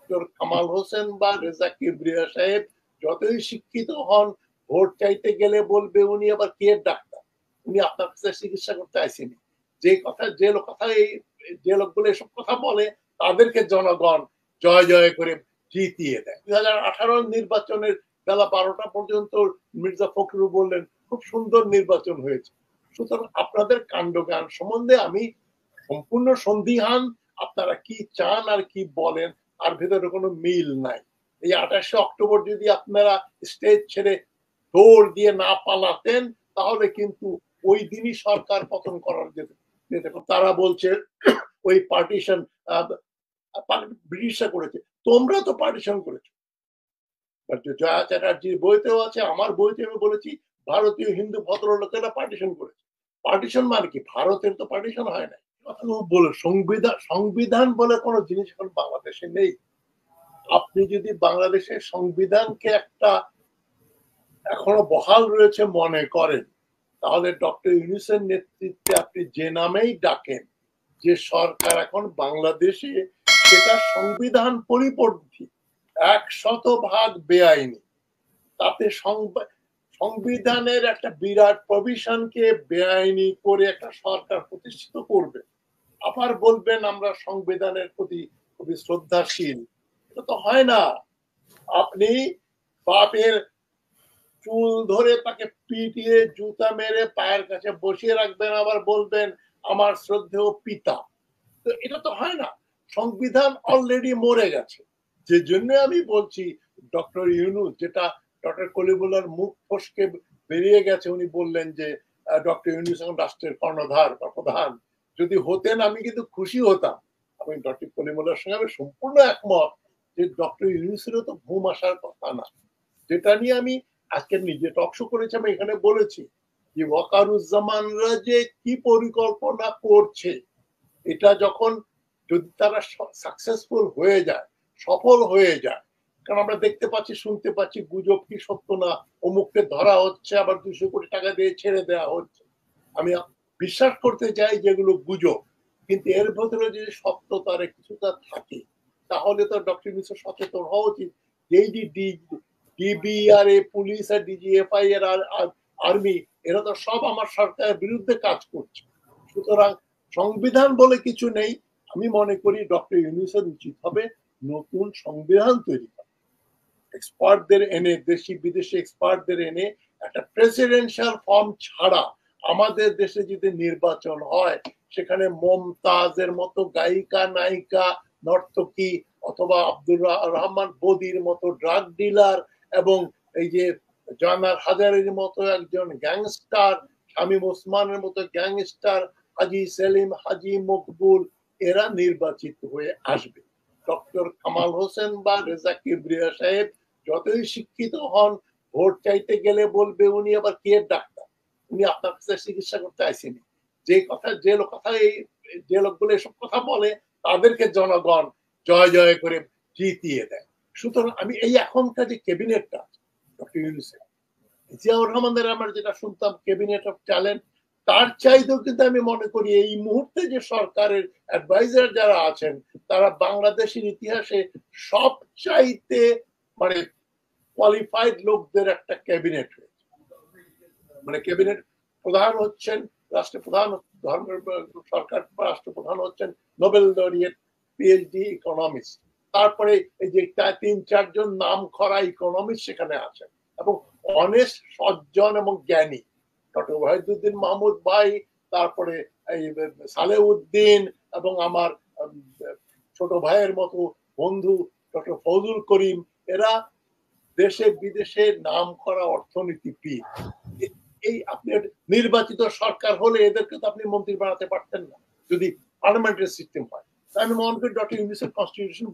Doctor Kamal Hossain বা রেজা কিবরিয়া সাহেব যতই শিক্ষিত হন, ভোট চাইতে গেলে বলবে উনি আবার কে ডাক্তার, উনি আপনার কাছে চিকিৎসা করতে আসেনি। যে কথা যে লোক কথা এই যে লোকগুলো এসব কথা বলে তাদেরকে জনগণ জয় জয় করে জিতিয়ে দেয়। 2018 নির্বাচনের বেলা 12টা পর্যন্ত মির্জা ফখরুল বললেন খুব সুন্দর নির্বাচন হয়েছে। সুতরাং আপনাদের কাণ্ডজ্ঞান সম্বন্ধে আমি সম্পূর্ণ সন্দিহান। আপনারা কি চান আর কি বলেন তার ভেতরে কোনো মিল নাই। এই 28 অক্টোবর যদি আপনারা স্টেজ ছেড়ে দৌড় দিয়ে না পালাতেন তাহলে কিন্তু ওই দিনই সরকার পতন করার যেতে। তারা বলছে ওই পার্টিশন ব্রিটিশরা করেছে, তোমরা তো পার্টিশন করেছো। জয়া চ্যাটার্জির বইতেও আছে, আমার বইতে আমি বলেছি ভারতীয় হিন্দু ভদ্রলোকেরা পার্টিশন করেছে। পার্টিশন মানে কি? ভারতের তো পার্টিশন হয় না। বলে সংবিধান বলে কোনো জিনিস এখন বাংলাদেশে নেই। আপনি যদি বাংলাদেশের সংবিধানকে একটা এখনো বহাল রয়েছে মনে করেন, তাহলে ডক্টর ইউনূসের নেতৃত্বে আপনি যে নামেই ডাকেন, যে সরকার এখন বাংলাদেশে, সেটা সংবিধান পরিপন্থী, 100% বেআইনি। তাতে সংবিধানের একটা বিরাট প্রভিশনকে বেআইনি করে একটা সরকার প্রতিষ্ঠিত করবে, আবার বলবেন আমরা সংবিধানের প্রতি খুবই শ্রদ্ধাশীল। এটা তো হয় না। আপনি বাপের চুল ধরে তাকে পিটিয়ে জুতা মেরে পায়ের কাছে বসিয়ে রাখবেন, আবার বলবেন আমার শ্রদ্ধেয় পিতা। তো এটা তো হয় না। সংবিধান অলরেডি মরে গেছে। যে জন্য আমি বলছি ডক্টর ইউনূস, যেটা ডক্টর কলিমুল্লাহর মুখ ফসকে বেরিয়ে গেছে, উনি বললেন যে ডক্টর ইউনূস এখন রাষ্ট্রের কর্ণধার বা প্রধান। যদি হতেন আমি কিন্তু খুশি হতাম। আমি ডক্টর কলিমুল্লাহর সঙ্গে আমি সম্পূর্ণ একমত যে ডক্টর ইউনূসেরও তো ঘুম আসার কথা না। যেটা নিয়ে আমি আজকে নিজে টকশো করেছি, আমি এখানে বলেছি যে ওয়াকারুজ্জামানরা যে কি পরিকল্পনা করছে, এটা যখন যদি তারা সাকসেসফুল হয়ে যায়, সফল হয়ে যায়, কারণ আমরা দেখতে পাচ্ছি শুনতে পাচ্ছি গুজব কি সত্য না, অমুককে ধরা হচ্ছে আবার 200 কোটি টাকা দিয়ে ছেড়ে দেওয়া হচ্ছে। আমি বিশ্বাস করতে চাই যেগুলো গুজব, কিন্তু এর ভেতরে যদি সত্যতার কিছুটা থাকে তাহলে তো ডক্টর ইউনূস সচেতন হওয়া উচিত। এই যে ডিবিআরএ পুলিশ আর ডিজিএফআই এর আর্মি, এরা তো সব আমার সরকারের বিরুদ্ধে কাজ করছে। সুতরাং সংবিধান বলে কিছু নেই। আমি মনে করি ডক্টর ইউনূসের উচিত হবে নতুন সংবিধান তৈরি করা, এক্সপার্টদের এনে, দেশি বিদেশি এক্সপার্টদের এনে একটা প্রেসিডেন্সিয়াল ফর্ম ছাড়া আমাদের দেশে যদি নির্বাচন হয়, সেখানে মমতাজের মতো গায়িকা নায়িকা নর্তকী অথবা আব্দুর রহমান বদির মতো ড্রাগ ডিলার এবং এই যে জানার হাজারের মতো একজন গ্যাংস্টার, শামীম ওসমানের মতো গ্যাংস্টার, হাজি সেলিম, হাজি মকবুল, এরা নির্বাচিত হয়ে আসবে। ডক্টর কামাল হোসেন বা রেজা কিবরিয়া সাহেব যতই শিক্ষিত হন, ভোট চাইতে গেলে বলবে উনি আবার কে ডাক্তার, উনি আপনার কাছে চিকিৎসা করতে আসেনি। যে কথা যে লোক কথা এই যে লোকগুলো এসব কথা বলে তাদেরকে জনগণ জয় জয় করে জিতিয়ে দেয়। সুতরাং আমি এই এখনকার যে ক্যাবিনেটটা ডক্টর ইউনূসের, জিয়াউর রহমানের আমরা যেটা শুনতাম ক্যাবিনেট অফ ট্যালেন্ট, তার চাইতেও কিন্তু আমি মনে করি এই মুহূর্তে যে সরকারের অ্যাডভাইজার যারা আছেন তারা বাংলাদেশের ইতিহাসে সবচাইতে মানে কোয়ালিফাইড লোকদের একটা ক্যাবিনেট হয়েছে। মানে ক্যাবিনেট প্রধান হচ্ছেন রাষ্ট্রপ্রধান, ধর্মের সরকার রাষ্ট্রপ্রধান হচ্ছেন নোবেল লরিয়েট পিএইচডি ইকোনমিক্স। তারপরে এই যে 3-4 জন নাম করা ইকোনমিক্স সেখানে আছেন এবং অনেক সজ্জন এবং জ্ঞানী। ডক্টর ওয়াহিদুদ্দিন মাহমুদ ভাই, তারপরে এই সালেউদ্দিন এবং আমার ছোট ভাইয়ের মতো বন্ধু ডক্টর ফজলুল করিম, এরা দেশে বিদেশে নাম করা অর্থনীতিবিদ। এই আপনি নির্বাচিত সরকার হলে এদেরকে তো আপনি মন্ত্রী বানাতে পারতেন না যদি পার্লামেন্টারি সিস্টেম হয়। আমি মনে করি ডক্টর ইউনূসের কনস্টিটিউশন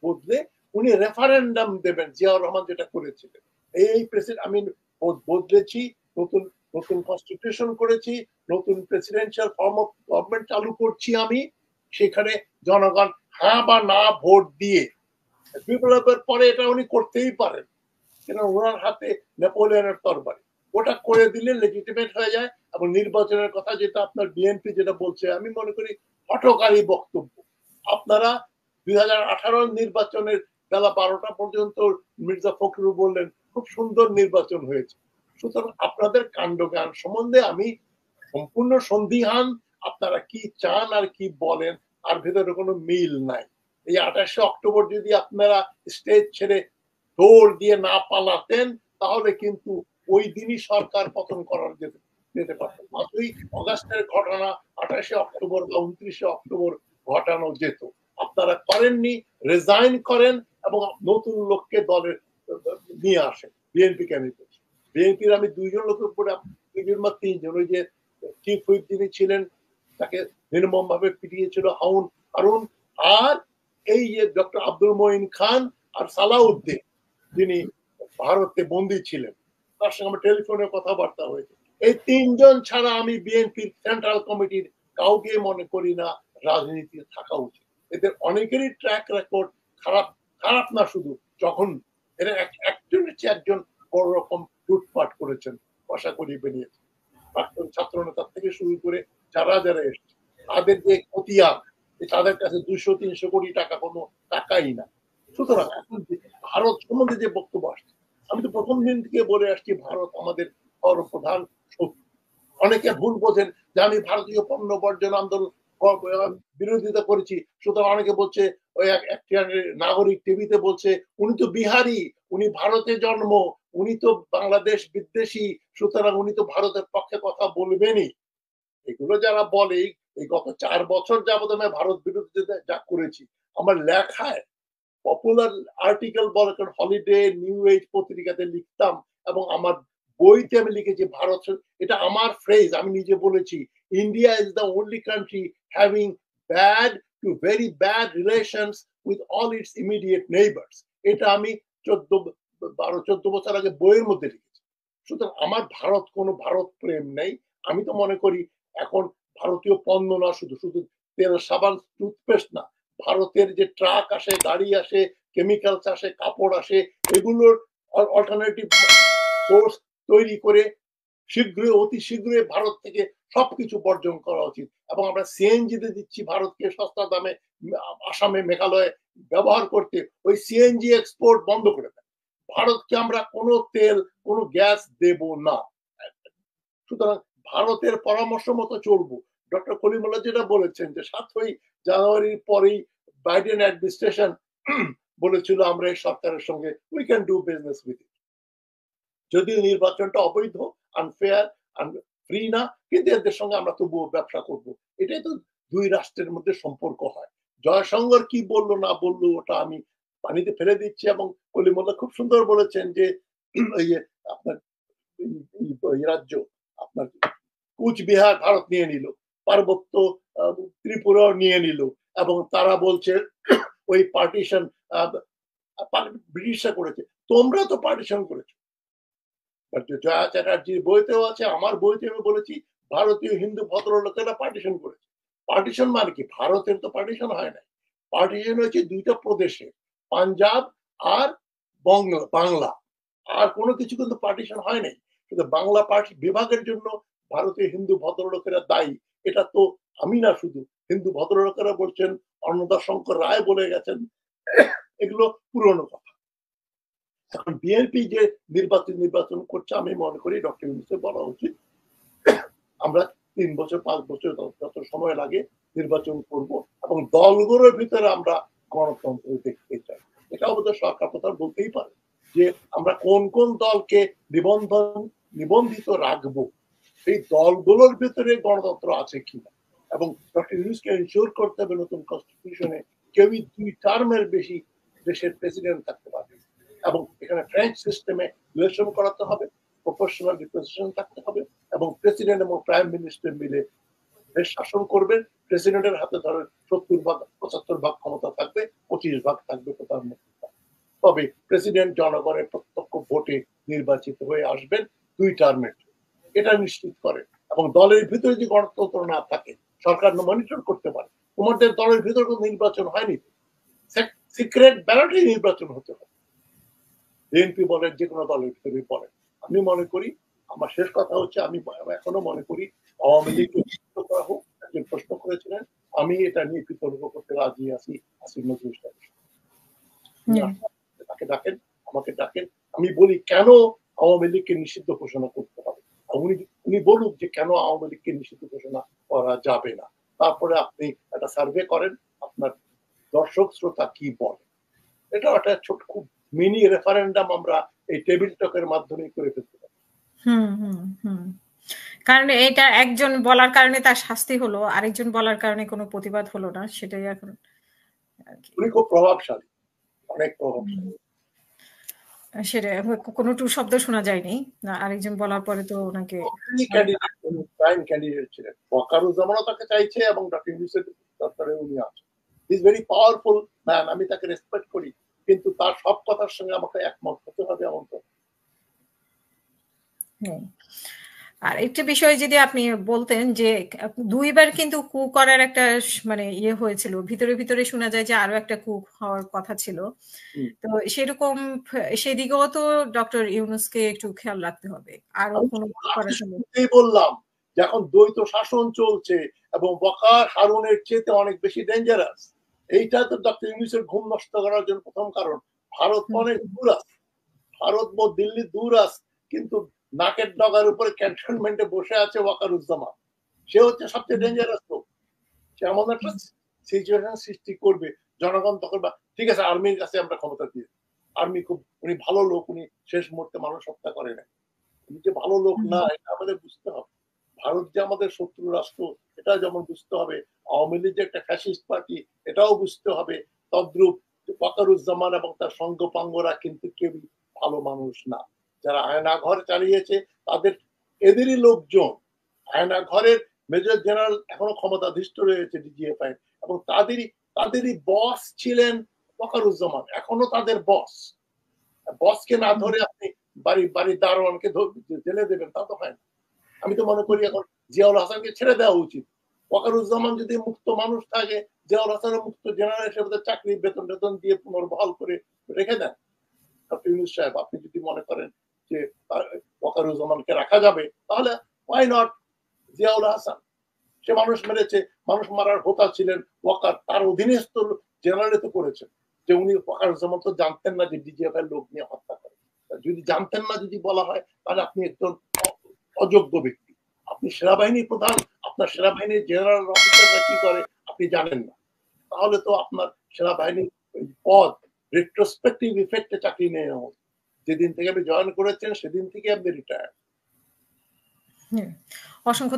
বদলে উনি রেফারেন্ডাম দেবেন, জিয়াউর রহমান যেটা করেছিলেন। এই প্রেসিডেন্ট আমি বদলেছি, নতুন নতুন কনস্টিটিউশন করেছি, নতুন প্রেসিডেন্সিয়াল ফর্ম অফ গভর্নমেন্ট চালু করছি আমি। সেখানে জনগণ হ্যাঁ বা না ভোট দিয়ে, বিপ্লবের পরে এটা উনি করতেই পারেন, কেন ওনার হাতে নেপোলিয়নের তরবারি, ওটা করে দিলে লেজিটিমেট হয়ে যায়। এবং নির্বাচনের কথা যেটা আপনার বিএনপি যেটা বলছে, আমি মনে করি হঠকারী বক্তব্য। আপনারা 2018 নির্বাচনের বেলা 12টা পর্যন্ত মির্জা ফখরুল বললেন খুব সুন্দর নির্বাচন হয়েছে। সুতরাং আপনাদের কাণ্ডজ্ঞান সম্বন্ধে আমি সম্পূর্ণ সন্দিহান। আপনারা কি চান আর কি বলেন আর ভেতরে কোনো মিল নাই। এই 28শে অক্টোবর যদি আপনারা স্টেজ ছেড়ে দৌড় দিয়ে না পালাতেন তাহলে কিন্তু ওই দিনই সরকার পতন করার যেতে পারত। মাত্রই অগাস্টের ঘটনা 28শে অক্টোবর বা 29শে অক্টোবর ঘটানো যেত। আপনারা করেননি, রিজাইন করেন এবং নতুন লোককে দলের নিয়ে আসেন। বিএনপি ক্যান্ডিডেট, বিএনপির আমি 2জন লোকের উপরে 2জন বা 3জন, ওই যে চিফ হুইপ যিনি ছিলেন তাকে নির্মম ভাবে পিটিয়েছিল হারুন, আর এই যে ডক্টর আব্দুল মঈন খান আর সালাউদ্দিন যিনি ভারতে বন্দী ছিলেন, তার সঙ্গে আমার টেলিফোনে কথাবার্তা হয়েছে। এই 3জন ছাড়া আমি বিএনপির সেন্ট্রাল কমিটির কাউকে মনে করি না রাজনীতিতে থাকা উচিত। এদের অনেকেরই ট্র্যাক রেকর্ড খারাপ না, শুধু যখন এরা একজনের চেয়ে একজন বড় রকম লুটপাট করেছেন, পয়সা করিয়ে বেরিয়েছে। প্রাক্তন ছাত্র নেতা থেকে শুরু করে যারা এসছে তাদের যে খতিয়ান, তাদের কাছে 200-300 কোটি টাকা কোনো টাকাই না। সুতরাং এখন ভারত সম্বন্ধে যে বক্তব্য আসছে, আমি তো প্রথম দিন থেকে বলে আসছি ভারত আমাদের প্রধান শত্রু। অনেকে ভুল বোঝেন যে আমি ভারতীয় পণ্য বর্জন আন্দোলন বিরোধিতা করেছি, সুতরাং অনেকে বলছে ওই একটি নাগরিক টিভিতে বলছে উনি তো বিহারি, উনি ভারতে জন্ম, উনি তো বাংলাদেশ বিদ্বেষী, সুতরাং উনি তো ভারতের পক্ষে কথা বলবেনই। এগুলো যারা বলে, এই গত 4 বছর যাবত আমি ভারত বিরোধী যা করেছি, আমার লেখায় পপুলার আর্টিকেল বলে, হলিডে, নিউ এজ পত্রিকাতে লিখতাম এবং আমার বইতে আমি লিখেছি ভারত, এটা আমার ফ্রেজ, আমি নিজে বলেছি India is the only country having bad to very bad relations with all it's immediate neighbours. এটা আমি 12-14 বছর আগে বইয়ের মধ্যে লিখেছি। সুতরাং আমার কোনো ভারত প্রেম নেই। আমি তো মনে করি এখন ভারতীয় পণ্য না, শুধু তেল, সাবান, টুথপেস্ট না, ভারতের যে ট্রাক আসে, গাড়ি আসে, কেমিক্যালস আসে, কাপড় আসে, এগুলোর অল্টারনেটিভ সোর্স তৈরি করে অতি শীঘ্রই ভারত থেকে সবকিছু বর্জন করা উচিত। এবং আমরা সিএনজি তে দিচ্ছি ভারতকে সস্তা দামে, আসামে, মেঘালয়ে ব্যবহার করতে, ওই সিএনজি এক্সপোর্ট বন্ধ করে দেয়। ভারতকে আমরা কোনো তেল, কোনো গ্যাস দেব না। সুতরাং ভারতের পরামর্শ মতো চলবো। ডক্টর কলিমুল্লাহ যেটা বলেছেন যে 7ই জানুয়ারির পরেই বাইডেন অ্যাডমিনিস্ট্রেশন বলেছিল আমরা এই সরকারের সঙ্গে we can do business with it. যদিও নির্বাচনটা অবৈধ, আনফেয়ার, ফ্রি না, কিন্তু এদের সঙ্গে আমরা তবুও ব্যবসা করব। এটাই তো দুই রাষ্ট্রের মধ্যে সম্পর্ক হয়। জয়শঙ্কর কি বললো না বললো ওটা আমি পানিতে ফেলে দিচ্ছি। এবং কলিমুল্লাহ খুব সুন্দর বলেছেন যে এই আপনার রাজ্য, আপনার কুচবিহার ভারত নিয়ে নিল, পার্বত্য ত্রিপুরাও নিয়ে নিল, এবং তারা বলছে ওই পার্টিশন ব্রিটিশরা করেছে। তোমরা তো পার্টিশন করেছো। জয়া চ্যাটার্জির বইতেও আছে, আমার বইতে আমি বলেছি ভারতীয় হিন্দু ভদ্রলোকেরা পার্টিশন করেছে। পার্টিশন মানে কি? ভারতের তো পার্টিশন হয় না। পার্টিশন হয়েছে 2টা প্রদেশে, পাঞ্জাব আর বাংলা। আর কোনো কিছু কিন্তু পার্টিশন হয় নাই। কিন্তু বাংলা বিভাগের জন্য ভারতীয় হিন্দু ভদ্রলোকেরা দায়ী। এটা তো আমি না, শুধু হিন্দু ভদ্রলোকেরা বলছেন, অন্নদাশঙ্কর রায় বলে গেছেন। এগুলো পুরনো কথা। এখন বিএনপি যে নির্বাচন করছে, আমি মনে করি ডক্টর ইউনূসের বলা উচিত আমরা 3 বছর 5 বছর যত সময় লাগে নির্বাচন করব এবং দলগুলোর ভিতরে আমরা গণতন্ত্র দেখতে চাই। এটা আমাদের সরকার প্রধান বলতেই পারে যে আমরা কোন কোন দলকে নিবন্ধিত রাখবো, সেই দলগুলোর ভিতরে গণতন্ত্র আছে কিনা। এবং ডক্টর ইউনূসকে এনশিওর করতে হবে নতুন কনস্টিটিউশনে কেউই 2 টার্মের বেশি দেশের প্রেসিডেন্ট থাকতে পারবে। এবং এখানে ফ্রেঞ্চ সিস্টেমে ইলেকশন করাতে হবে, প্রপোর্শনাল রিপ্রেজেন্টেশন থাকতে হবে, এবং প্রেসিডেন্ট এবং প্রাইম মিনিস্টার মিলে দেশ শাসন করবেন। প্রেসিডেন্টের হাতে ধরেন 70-75 ক্ষমতা থাকবে, 25 থাকবে প্রধানমন্ত্রী। তবে প্রেসিডেন্ট জনগণের প্রত্যক্ষ ভোটে নির্বাচিত হয়ে আসবেন 2 টার্মের। এটা নিশ্চিত করে। এবং দলের ভিতরে যে গণতন্ত্র না থাকে, সরকার মনিটর করতে পারে। তোমাদের দলের ভিতরে কোনো নির্বাচন হয়নি, সিক্রেট ব্যালটে নির্বাচন হতে হবে। বিএনপি বলেন, যে কোনো দলের ভিতরে বলেন। আমি মনে করি, আমার শেষ কথা হচ্ছে, আমি এখনো মনে করি আওয়ামী লীগকে করা হোক। একজন প্রশ্ন করেছিলেন, আমি এটা নিয়ে বিতর্ক করতে রাজি আছি আসিফ নজরুল সাহেব। আমাকে ডাকেন, আমাকে ডাকেন। আমি বলি কেন আওয়ামী লীগকে নিষিদ্ধ ঘোষণা করতে হবে। উনি উনি বলুক যে কেন আওয়ামী লীগকে নিষিদ্ধ ঘোষণা করা যাবে না। তারপরে আপনি একটা সার্ভে করেন, আপনার দর্শক শ্রোতা কি বলে। এটা একটা ছোট খুব মিনি রেফারেন্ডাম আমরা এই টেবিল টকের মাধ্যমে করে ফেলতে পারি। হুম হুম হুম কারণ এটা একজন বলার কারণে তার শাস্তি হলো, আরেকজন বলার কারণে কোনো প্রতিবাদ হলো না, সেটাই এখন আর কি। উনি খুব প্রভাবশালী, অনেক প্রভাবশালী। সেটা কোনো টু শব্দ শোনা যায়নি, আরেকজন বলার পরে তো ওনাকে তিনি ক্যান্ডিডেট, উনি প্রাইম ক্যান্ডিডেট ছিলেন। ওয়াকারুজ্জামানও তাকে চাইছে এবং ডক্টর ইউনূসের দরকারে উনি আছেন। He is very powerful man, আমি তাকে রেসপেক্ট করি, কিন্তু তার সব কথার সঙ্গে আমাকে একমত হতে হবে এমন তো। নেই। আর একটা বিষয় যদি আপনি বলতেন যে দুইবার কিন্তু কু করার একটা মানে ইয়ে হয়েছিল, ভিতরে ভিতরে শোনা যায় যে আরো একটা কু হওয়ার কথা ছিল। তো সেরকম সেদিকেও তো ডক্টর ইউনূসকে একটু খেয়াল রাখতে হবে, আরো আমি কোনো করার সময়। শুরুতেই বললাম যে এখন দ্বৈত শাসন চলছে এবং বকার হারুনের চেয়ে অনেক বেশি ডেঞ্জারাস। এইটা তো ডক্টর ইউনূসের ঘুম নষ্ট করার জন্য প্রথম কারণ। ভারত অনেক দূর আছে, ভারত দিল্লি দূর আছে, কিন্তু নাকের ডগার উপরে ক্যান্টনমেন্টে বসে আছে ওয়াকারুজ্জামান। সে হচ্ছে সবচেয়ে ডেঞ্জারাস লোক। সে এমন একটা সিচুয়েশন সৃষ্টি করবে, জনগণ তখন ঠিক আছে আর্মির কাছে আমরা ক্ষমতা দিয়ে, আর্মি খুব উনি ভালো লোক, উনি শেষ মুহূর্তে মানুষ হত্যা করে না, উনি যে ভালো লোক না এটা আমাদের বুঝতে হবে। ভারত যে আমাদের শত্রু রাষ্ট্র এটা যেমন বুঝতে হবে, আওয়ামী লীগ যে একটা ফ্যাসিস্ট পার্টি এটাও বুঝতে হবে। তদ্রুপ ওয়াকারুজ্জামান এবং তার সঙ্গপাঙ্গরা কিন্তু কেউই ভালো মানুষ না। যারা আয়না ঘর চালিয়েছে তাদের এদেরই লোকজন। আয়না ঘরের মেজর জেনারেল এখনো ক্ষমতাধীষ্ঠ রয়েছে ডিজিএফআই, এবং তাদেরই বস ছিলেন ওয়াকারুজ্জামান, এখনো তাদের বস। বসকে না ধরে আপনি বাড়ির দারোয়ানকে জেলে দেবেন, তা তো হয় না। আমি তো মনে করি এখন জিয়াউল হাসানকে ছেড়ে দেওয়া উচিত। ওয়াকারুজ্জামান যদি মুক্ত মানুষ থাকে, জিয়াউল হাসানের মুক্ত জেনারেল হিসেবে চাকরি বেতন টেতন দিয়ে পুনর্বহাল করে রেখে দেন। ডক্টর ইউনূস সাহেব, আপনি যদি মনে করেন যে ওয়াকারুজ্জামানকে রাখা যাবে, তাহলে ওয়াই নট জিয়াউল হাসান। সে মানুষ মেরেছে, মানুষ মারার হোতা ছিলেন ওয়াকার, তার অধীনস্থ জেনারেল তো করেছেন। যে উনি ওয়াকারুজ্জামান তো জানতেন না যে ডিজিএফআই লোক নিয়ে হত্যা করে। যদি জানতেন না যদি বলা হয়, তাহলে আপনি একজন অযোগ্য ব্যক্তি। আপনি সেনাবাহিনী প্রধান, আপনার সেনাবাহিনীর জেনারেল অফিসাররা কি করে আপনি জানেন না, তাহলে তো আপনার সেনাবাহিনীর পদ রেট্রোস্পেক্টিভ ইফেক্টে চাকরি নেওয়া হবে। যেদিন থেকে আপনি জয়েন করেছেন সেদিন থেকে আপনি রিটায়ার। অসংখ্য